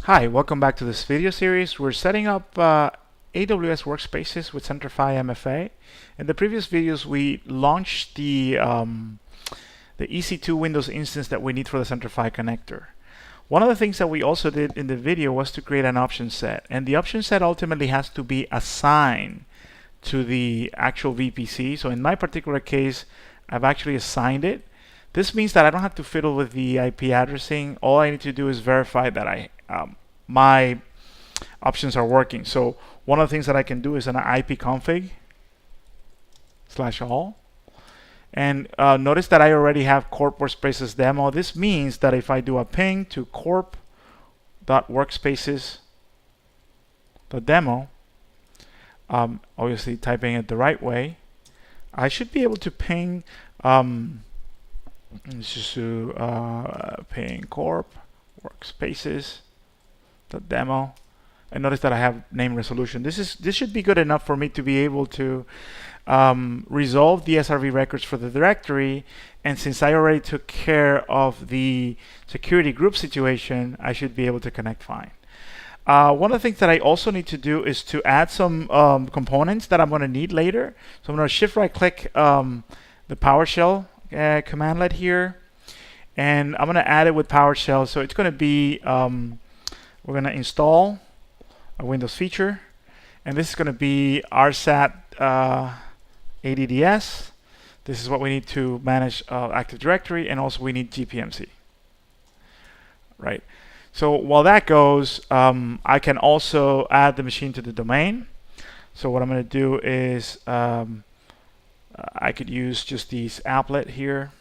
Hi, welcome back to this video series. We're setting up AWS WorkSpaces with Centrify MFA. In the previous videos, we launched the EC2 Windows instance that we need for the Centrify connector. One of the things that we also did in the video was to create an option set, and the option set ultimately has to be assigned to the actual VPC. So in my particular case, I've actually assigned it. This means that I don't have to fiddle with the IP addressing. All I need to do is verify that my options are working. So one of the things that I can do is an ipconfig /all. And notice that I already have corp workspaces demo. This means that if I do a ping to corp.workspaces.demo, obviously typing it the right way, I should be able to ping just to ping corp workspaces.demo, and notice that I have name resolution. This should be good enough for me to be able to resolve the SRV records for the directory. And since I already took care of the security group situation, I should be able to connect fine. One of the things that I also need to do is to add some components that I'm going to need later. So I'm going to shift right click the PowerShell commandlet here, and I'm going to add it with PowerShell. So it's going to be we're going to install a Windows feature, and this is going to be RSAT ADDS. This is what we need to manage Active Directory, and also we need GPMC. Right. So while that goes, I can also add the machine to the domain. So what I'm going to do is I could use just these applet here.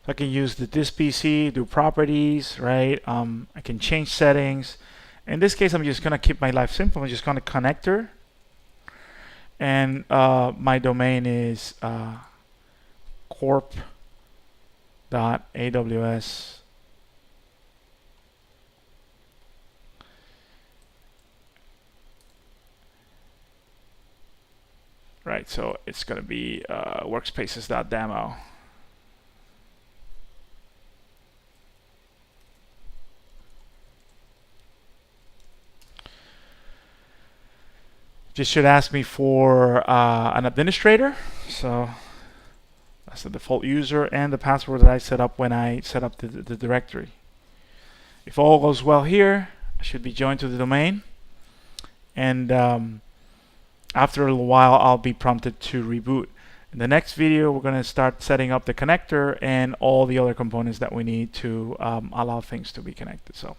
I can use this PC, do properties, right? I can change settings. In this case, I'm just going to keep my life simple. I'm just going to connector. And my domain is corp.aws. Right, so it's going to be workspaces.demo. Just should ask me for an administrator. So that's the default user and the password that I set up when I set up the directory. If all goes well here, I should be joined to the domain. And after a little while, I'll be prompted to reboot. In the next video, we're going to start setting up the connector and all the other components that we need to allow things to be connected. So